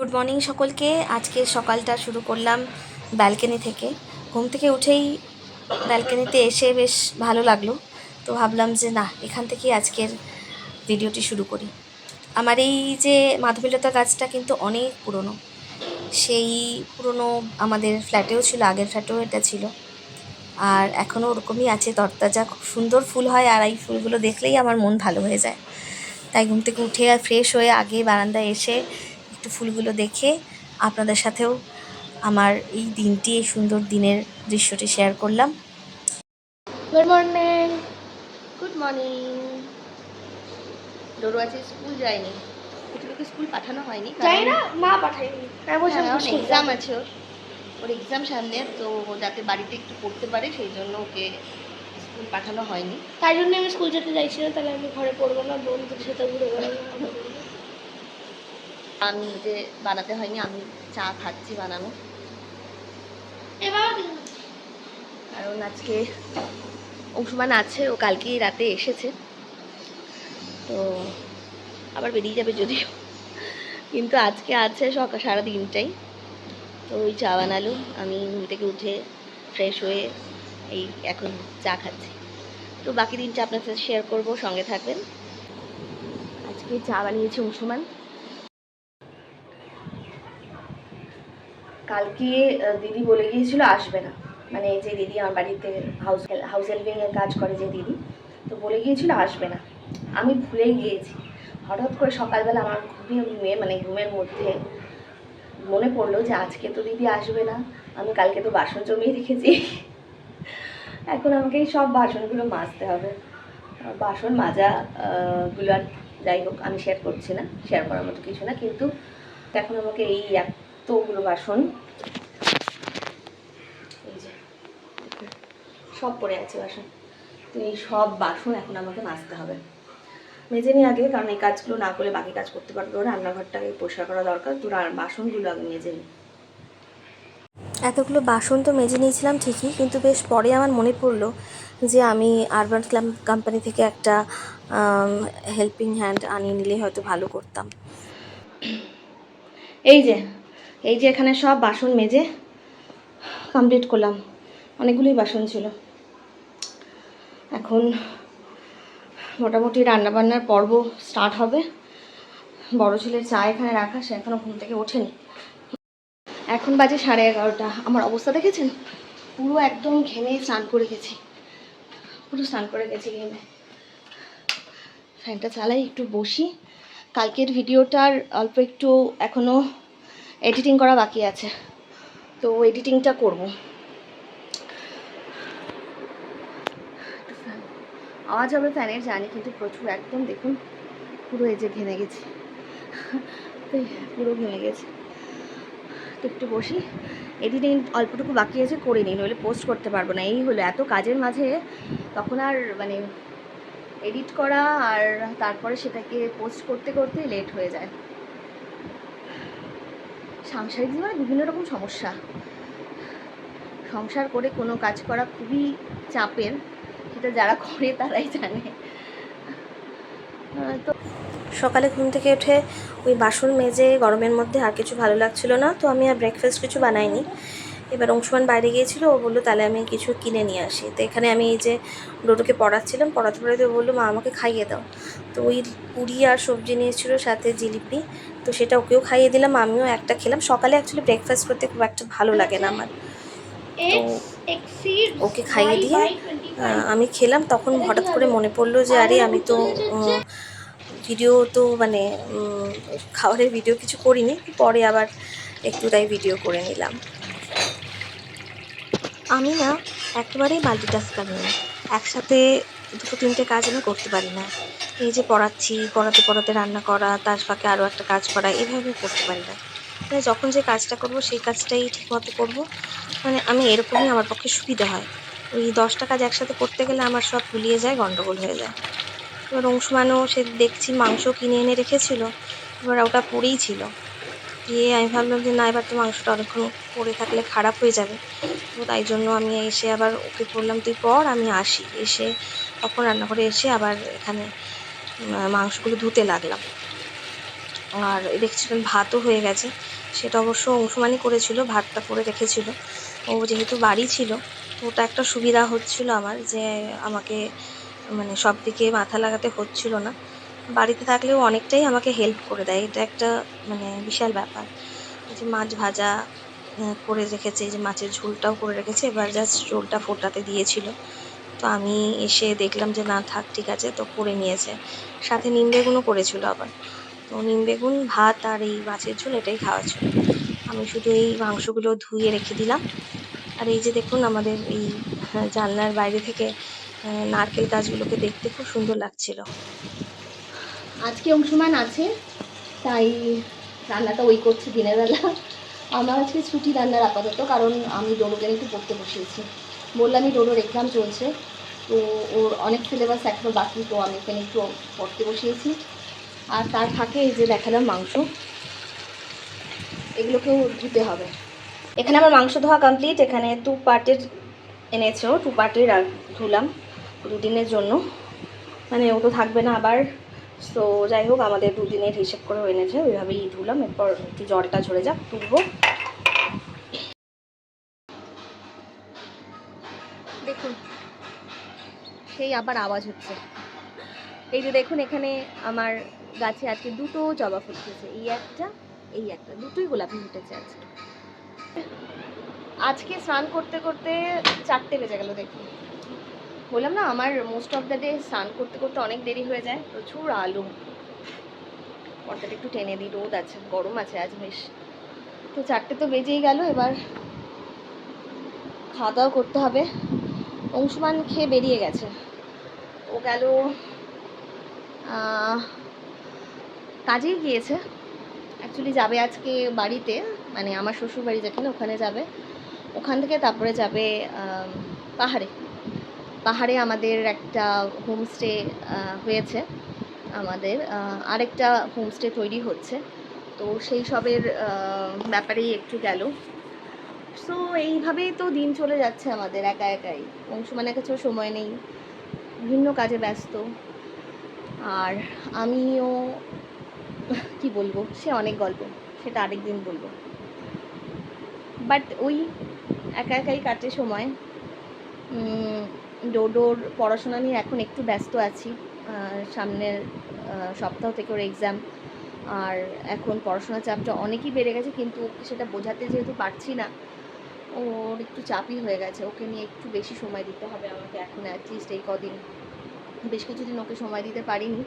Good morning সকলকে। আজকে সকালটা শুরু করলাম ব্যালকনি থেকে। ঘুম থেকে উঠেই ব্যালকনিতে এসে বেশ ভালো লাগলো, তো ভাবলাম যে না, এখান থেকেই আজকের ভিডিওটি শুরু করি। আমার এই যে মাধবীলতা গাছটা কিন্তু অনেক পুরনো, সেই পুরনো আমাদের ফ্ল্যাটেও ছিল, আগের ফ্ল্যাটেও এটা ছিল, আর এখনও ওরকমই আছে, তরতাজা, খুব সুন্দর ফুল হয়। আর এই ফুলগুলো দেখলেই আমার মন ভালো হয়ে যায়। তাই ঘুম থেকে উঠে আর ফ্রেশ হয়ে আগে বারান্দায় এসে একটু ফুলগুলো দেখে আপনাদের সাথেও আমার এই দিনটি, এই সুন্দর দিনের দৃশ্যটি শেয়ার করলাম। Good morning. Good morning. ডোরো আছে, স্কুল যায়নি, কিছুকে স্কুল পাঠানো হয়নি, যাই না, মা পাঠায়নি। আমি বলছিলাম এক্সাম আছে, ওর এক্সাম সামনে, তো যাতে বাড়িতে একটু পড়তে পারে সেই জন্য ওকে স্কুল পাঠানো হয়নি। তাই জন্য আমি স্কুল যেতে চাইছি না, তাহলে আমি ঘরে পড়বো না, বন্ধুদের সাথে ঘুরে বেড়াবো। আমি যে বানাতে হয়নি, আমি চা খাচ্ছি বানানো, এবার কারণ আজকে অংশুমান আছে, ও কালকেই রাতে এসেছে, তো আবার বেরিয়ে যাবে যদিও, কিন্তু আজকে আছে সকাল সারাদিনটাই। তো ওই চা বানালো, আমি ঘুম থেকে উঠে ফ্রেশ হয়ে এই এখন চা খাচ্ছি। তো বাকি দিনটা আপনার সাথে শেয়ার করবো, সঙ্গে থাকবেন। আজকে চা বানিয়েছে অংশুমান। কালকে দিদি বলে গিয়েছিল আসবে না, মানে যে দিদি আমার বাড়িতে হাউস হেল্পিংয়ের কাজ করে যে দিদি, তো বলে গিয়েছিল আসবে না। আমি ভুলেই গিয়েছি। হঠাৎ করে সকালবেলা আমার ঘুমের মধ্যে মনে পড়লো যে আজকে তো দিদি আসবে না, আমি কালকে তো বাসন জমিয়ে রেখেছি, এখন আমাকে এই সব বাসনগুলো মাজতে হবে। বাসন মাজা গুলো আর যাই হোক, আমি শেয়ার করছি না, শেয়ার করার মতো কিছু না, কিন্তু এখন আমাকে এই এতগুলো বাসন, এই যে সব পড়ে আছে বাসন, তো এই সব বাসন এখন আমাকে মাজতে হবে। মেজে নিই আগে, কারণ এই কাজগুলো না করলে বাকি কাজ করতে পারবো না। রান্নাঘরটাকে পরিষ্কার করা দরকার, তো বাসনগুলো আগে মেজে নিই। এতগুলো বাসন তো মেজে নিয়েছিলাম ঠিকই, কিন্তু বেশ পরে আমার মনে পড়লো যে আমি আরবান কোম্পানি থেকে একটা হেল্পিং হ্যান্ড আনিয়ে নিলে হয়তো ভালো করতাম। এই যে এখানে সব বাসন মেজে কমপ্লিট করলাম, অনেকগুলোই বাসন ছিল। এখন মোটামুটি রান্নাবান্নার পর্ব স্টার্ট হবে। বড় ছেলের চা এখানে রাখা, সে এখনও ঘুম থেকে ওঠেনি। এখন বাজে 11:30। আমার অবস্থা দেখেছেন, পুরো একদম ঘেমে স্নান করে গেছি, ঘেমে। ফ্যানটা চালাই, একটু বসি। কালকের ভিডিওটার অল্প একটু এখনও এডিটিং করা বাকি আছে, তো এডিটিংটা করব। আওয়াজ হবে ফ্যানের জানি, কিন্তু প্রচুর, একদম দেখুন পুরো এই যে ঘেমে গেছি, পুরো ঘেমে গেছে। তো একটু বসি, এডিটিং অল্পটুকু বাকি আছে, করে নিই, নইলে পোস্ট করতে পারবো না। এই হলো, এত কাজের মাঝে তখন আর মানে এডিট করা আর তারপরে সেটাকে পোস্ট করতে করতে লেট হয়ে যায়। সাংসারিক জীবনে বিভিন্ন রকম সমস্যা, সংসার করে কোনো কাজ করা খুবই চাপের, সেটা যারা করে তারাই জানে। তো সকালে ঘুম থেকে উঠে ওই বাসন মেজে গরমের মধ্যে আর কিছু ভালো লাগছিল না, তো আমি আর ব্রেকফাস্ট কিছু বানাইনি। এবার অংশুমান বাইরে গিয়েছিল, ও বললো তাহলে আমি কিছু কিনে নিয়ে আসি। তো এখানে আমি এই যে ডোডোকে পড়াচ্ছিলাম, পড়াতে ও বললো মা আমাকে খাইয়ে দাও। তো ওই পুরি আর সবজি নিয়েছিল, সাথে জিলিপি, তো সেটা ওকেও খাইয়ে দিলাম, আমিও একটা খেলাম। সকালে অ্যাকচুয়ালি ব্রেকফাস্ট করতে খুব একটা ভালো লাগে না আমার, তো ওকে খাইয়ে দিয়ে আমি খেলাম। তখন হঠাৎ করে মনে পড়লো যে আরে আমি তো ভিডিও তো মানে খাবারের ভিডিও কিছু করিনি, পরে আবার একটু তাই ভিডিও করে নিলাম। আমি না একেবারেই মাল্টিটাস্কার নই, একসাথে দুটো তিনটে কাজ আমি করতে পারি না। এই যে পড়াতে রান্না করা, তার ফাঁকে আরও একটা কাজ করা, এভাবে করতে পারি না। মানে যখন যে কাজটা করব সেই কাজটাই ঠিকমতো করব, মানে আমি এরকমই, আমার পক্ষে সুবিধা হয়। ওই 10টা কাজ একসাথে করতে গেলে আমার সব গুলিয়ে যায়, গন্ডগোল হয়ে যায়। এবার অংশুমানও সে দেখছি মাংস কিনে এনে রেখেছিল, এবার ওটা পড়েই ছিল, দিয়ে আমি ভাবলাম যে না, এবার তো মাংসটা অনেকক্ষণ পড়ে থাকলে খারাপ হয়ে যাবে। তো তাই জন্য আমি এসে আবার ওকে বললাম তুই পড়, আমি আসি। এসে তখন রান্নাঘরে এসে আবার এখানে মাংসগুলো ধুতে লাগলাম। আর দেখছিলেন ভাতও হয়ে গেছে, সেটা অবশ্য অংশমানই করেছিল, ভাতটা করে রেখেছিল। ও যেহেতু বাড়ি ছিল, তো ওটা একটা সুবিধা হচ্ছিল আমার, যে আমাকে মানে সব দিকে মাথা লাগাতে হচ্ছিল না। বাড়িতে থাকলেও অনেকটাই আমাকে হেল্প করে দেয়, এটা একটা মানে বিশাল ব্যাপার। এই যে মাছ ভাজা করে রেখেছে, এই যে মাছের ঝোলটাও করে রেখেছে, এবার জাস্ট ঝোলটা ফোটাতে দিয়েছিল। তো আমি এসে দেখলাম যে না থাক ঠিক আছে, তো করে নিয়েছে। সাথে নিম বেগুনও করেছিল আবার। তো নিম বেগুন, ভাত আর এই মাছের ঝোল এটাই খাওয়া ছিল। আমি শুধু এই মাংসগুলো ধুয়ে রেখে দিলাম। আর এই যে দেখুন আমাদের এই জানলার বাইরে থেকে নারকেল গাছগুলোকে দেখতে খুব সুন্দর লাগছিল। আজকে অংশমান আছে, তাই রান্নাটা ওই করছে দিনের বেলা। আমার আজকে ছুটি রান্নার আপাতত, কারণ আমি ডোরোকে একটু পড়তে বসিয়েছি। বললামই ডোরোর এক্সাম চলছে, তো ওর অনেক সিলেবাস এখনও বাকি, তো আমি এখানে একটু পড়তে বসিয়েছি। আর তার ফাঁকে এই যে দেখালাম মাংস, এগুলোকেও ধুতে হবে। এখানে আমার মাংস ধোয়া কমপ্লিট। এখানে 2 পার্টের এনেছে, ও 2 পার্টের ধুলাম দুদিনের জন্য, মানে ও তো থাকবে না আবার। তো যাই হোক, আমাদের দুদিনের হিসেব করেও এনেছে, ওইভাবেই ধুলাম। এরপর একটু জলটা ঝরে যাক, তুলবো। দেখুন সেই আবার আওয়াজ হচ্ছে। এই যে দেখুন, এখানে আমার গাছে আজকে দুটো জবা ফুটেছে, এই একটা, দুটোই গোলাপি ফুটেছে আজকে। আজকে স্নান করতে করতে 4টে বেজে গেল। দেখুন, বললাম না আমার মোস্ট অফ দ্য ডে স্নান করতে করতে অনেক দেরি হয়ে যায়, প্রচুর আলো। পর্দাটা একটু টেনে দিই, রোদ আছে, গরম আছে আজ বেশ। তো 4টে তো বেজেই গেল, এবার খাওয়া দাওয়া করতে হবে। অংশমান খেয়ে বেরিয়ে গেছে, ও গেল কাজেই গিয়েছে। অ্যাকচুয়ালি যাবে আজকে বাড়িতে, মানে আমার শ্বশুর বাড়ি যেখানে, ওখানে যাবে। ওখান থেকে তারপরে যাবে পাহাড়ে। পাহাড়ে আমাদের একটা হোমস্টে হয়েছে, আমাদের আরেকটা হোমস্টে তৈরি হচ্ছে, তো সেই সবের ব্যাপারেই একটু গেল। সো এইভাবেই তো দিন চলে যাচ্ছে আমাদের একা একাই। অংশমানের কাছেও সময় নেই, বিভিন্ন কাজে ব্যস্ত। আর আমিও কি বলবো, সে অনেক গল্প, সেটা আরেক দিন বলবো। বাট ওই একা একাই কাটে সময়। ডোডোর পড়াশোনা নিয়ে এখন একটু ব্যস্ত আছি। সামনের সপ্তাহ থেকে ওর এক্সাম, আর এখন পড়াশোনার চাপটা অনেকই বেড়ে গেছে, কিন্তু সেটা বোঝাতে যেহেতু পারছি না, ওর একটু চাপই হয়ে গেছে। ওকে নিয়ে একটু বেশি সময় দিতে হবে আমাকে এখন, অ্যাটলিস্ট এই কদিন। বেশ কিছুদিন ওকে সময় দিতে পারিনি,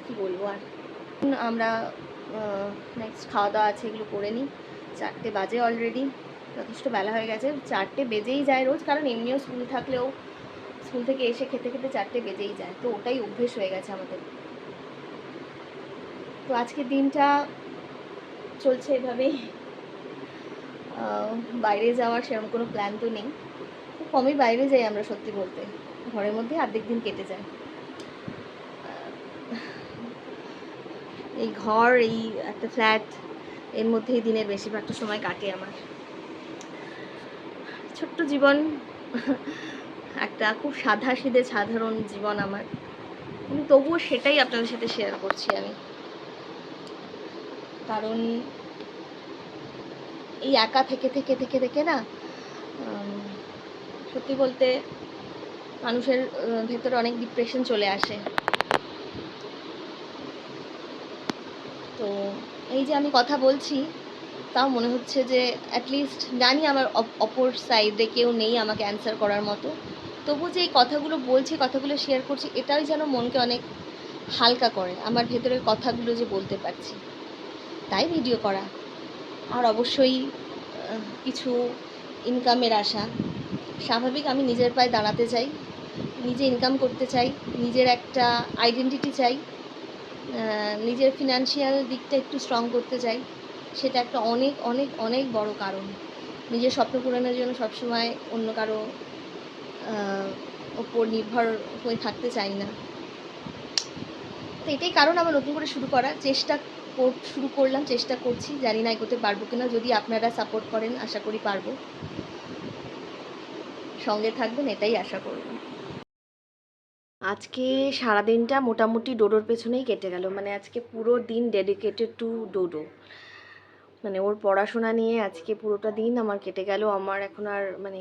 কি বলবো আর। আমরা নেক্সট খাওয়া দাওয়া আছে, এগুলো করে নিই। 4টে বাজে অলরেডি, যথেষ্ট বেলা হয়ে গেছে। 4টে বেজেই যায় রোজ, কারণ এমনিও স্কুল থাকলেও স্কুল থেকে এসে খেতে খেতে 4টে বেজেই যায়, তো ওটাই অভ্যেস হয়ে গেছে আমাদের। তো আজকের দিনটা চলছে এভাবেই। বাইরে যাওয়ার সেরকম কোনো প্ল্যান তো নেই, খুব কমই বাইরে যাই আমরা, সত্যি বলতে ঘরের মধ্যে অর্ধেক দিন কেটে যায়। এই ঘর, এই একটা ফ্ল্যাট, এর মধ্যেই দিনের বেশিরভাগটা সময় কাটে আমার। ছোট্ট জীবন, একটা খুব সাধাসিধে সাধারণ জীবন আমার, কিন্তু তবুও সেটাই আপনাদের সাথে শেয়ার করছি আমি। কারণ এই একা থেকে থেকে থেকে থেকে না, সত্যি বলতে মানুষের ভেতরে অনেক ডিপ্রেশন চলে আসে। তো এই যে আমি কথা বলছি, তাও মনে হচ্ছে যে অ্যাটলিস্ট জানি আমার অপর সাইডে কেউ নেই আমাকে অ্যান্সার করার মতো, তবু যে এই কথাগুলো বলছি, কথাগুলো শেয়ার করছি, এটাই যেন মনকে অনেক হালকা করে, আমার ভেতরের কথাগুলো যে বলতে পারছি, তাই ভিডিও করা। আর অবশ্যই কিছু ইনকামের আশা। স্বাভাবিক, আমি নিজের পায়ে দাঁড়াতে চাই, নিজে ইনকাম করতে চাই, নিজের একটা আইডেন্টিটি চাই, নিজের ফিনান্সিয়াল দিকটা একটু স্ট্রং করতে চাই। সেটা একটা অনেক অনেক অনেক বড় কারণ। নিজের স্বপ্ন পূরণের জন্য সবসময় অন্য কারো ওপর নির্ভর হয়ে থাকতে চাই না। তো এটাই কারণ আমার নতুন করে শুরু করলাম, চেষ্টা করছি, জানি না এগোতে পারবো কিনা। যদি আপনারা সাপোর্ট করেন, আশা করি পারবো, সঙ্গে থাকবেন, এটাই আশা করব। আজকে সারাদিনটা মোটামুটি ডোডোর পেছনেই কেটে গেল, মানে আজকে পুরো দিন ডেডিকেটেড টু ডোডো। মানে ওর পড়াশোনা নিয়ে আজকে পুরোটা দিন আমার কেটে গেল। আমার এখন আর মানে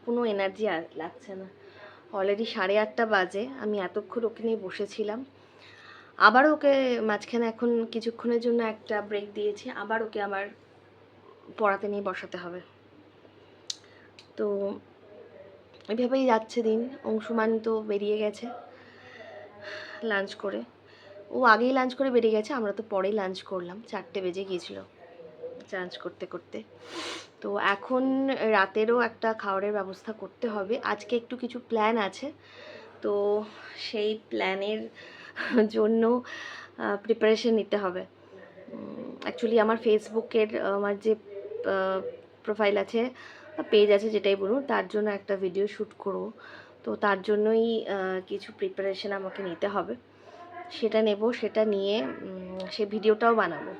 কোনো এনার্জি আর লাগছে না। অলরেডি 8:30 বাজে, আমি এতক্ষণ ওকে নিয়ে বসেছিলাম। আবার ওকে মাঝখানে এখন কিছুক্ষণের জন্য একটা ব্রেক দিয়েছি, আবার ওকে আমার পড়াতে নিয়ে বসাতে হবে। তো এভাবেই যাচ্ছে দিন। অংশুমান তো বেরিয়ে গেছে লাঞ্চ করে, ও আগেই লাঞ্চ করে বেরিয়ে গেছে, আমরা তো পরেই লাঞ্চ করলাম, 4টে বেজে গিয়েছিল লাঞ্চ করতে করতে। তো এখন রাতেরও একটা খাবারের ব্যবস্থা করতে হবে। আজকে একটু কিছু প্ল্যান আছে, তো সেই প্ল্যানের জন্য প্রিপারেশন নিতে হবে। অ্যাকচুয়ালি আমার ফেসবুকের আমার যে প্রোফাইল আছে বা পেজ আছে যেটাই বলুন, তার জন্য একটা ভিডিও শ্যুট করব। তো তার জন্যই কিছু প্রিপারেশন আমাকে নিতে হবে, সেটা নেব, সেটা নিয়ে সে ভিডিওটাও বানাবো।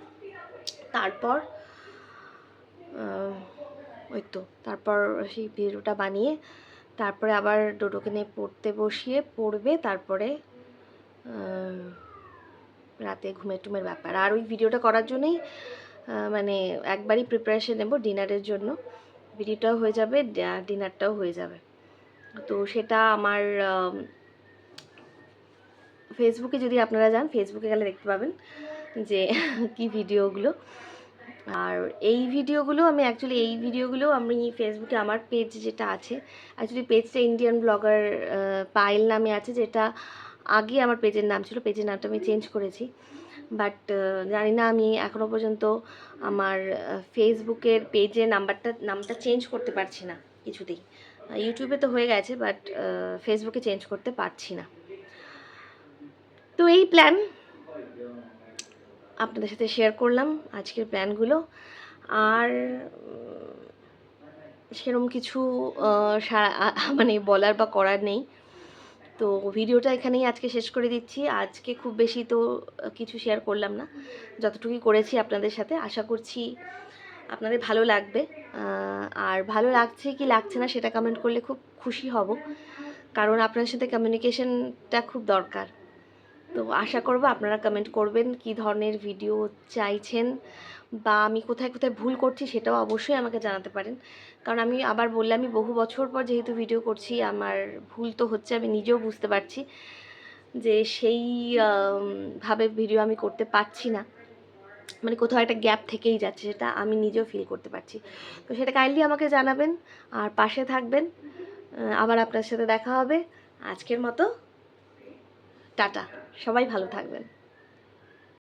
তারপর ওই তো তারপর সেই ভিডিওটা বানিয়ে তারপরে আবার ডোডোকে নিয়ে পড়তে বসিয়ে পড়বে, তারপরে রাতে ঘুমের ব্যাপার। আর ওই ভিডিওটা করার জন্যই মানে একবারই প্রিপারেশন নেব ডিনারের জন্য, ভিডিওটাও হয়ে যাবে, ডিনারটাও হয়ে যাবে। তো সেটা আমার ফেসবুকে যদি আপনারা যান, ফেসবুকে গেলে দেখতে পাবেন যে কি ভিডিওগুলো। আর এই ভিডিওগুলো আমি ফেসবুকে আমার পেজ যেটা আছে, অ্যাকচুয়ালি পেজটা ইন্ডিয়ান ব্লগার পায়েল নামে আছে, যেটা আগে আমার পেজের নাম ছিল, পেজের নামটা আমি চেঞ্জ করেছি। বাট জানি না আমি এখনও পর্যন্ত আমার ফেসবুকের পেজের নামটা চেঞ্জ করতে পারছি না কিছুতেই। ইউটিউবে তো হয়ে গেছে, বাট ফেসবুকে চেঞ্জ করতে পারছি না। তো এই প্ল্যান আপনাদের সাথে শেয়ার করলাম, আজকের প্ল্যানগুলো। আর সেরকম কিছু মানে বলার বা করার নেই। তো ভিডিওটা এখানেই আজকে শেষ করে দিচ্ছি। আজকে খুব বেশি তো কিছু শেয়ার করলাম না, যতটুকুই করেছি আপনাদের সাথে। আশা করছি আপনাদের ভালো লাগবে। আর ভালো লাগছে কি লাগছে না সেটা কমেন্ট করলে খুব খুশি হব, কারণ আপনার সাথে কমিউনিকেশনটা খুব দরকার। তো আশা করব আপনারা কমেন্ট করবেন কী ধরনের ভিডিও চাইছেন, বা আমি কোথায় কোথায় ভুল করছি সেটাও অবশ্যই আমাকে জানাতে পারেন। কারণ আমি আবার বললে, আমি বহু বছর পর যেহেতু ভিডিও করছি, আমার ভুল তো হচ্ছে, আমি নিজেও বুঝতে পারছি যে সেই ভাবে ভিডিও আমি করতে পারছি না, মানে কোথাও একটা গ্যাপ থেকেই যাচ্ছে, সেটা আমি নিজেও ফিল করতে পারছি। তো সেটা কাইন্ডলি আমাকে জানাবেন আর পাশে থাকবেন। আবার আপনার সাথে দেখা হবে। আজকের মতো টাটা, সবাই ভালো থাকবেন।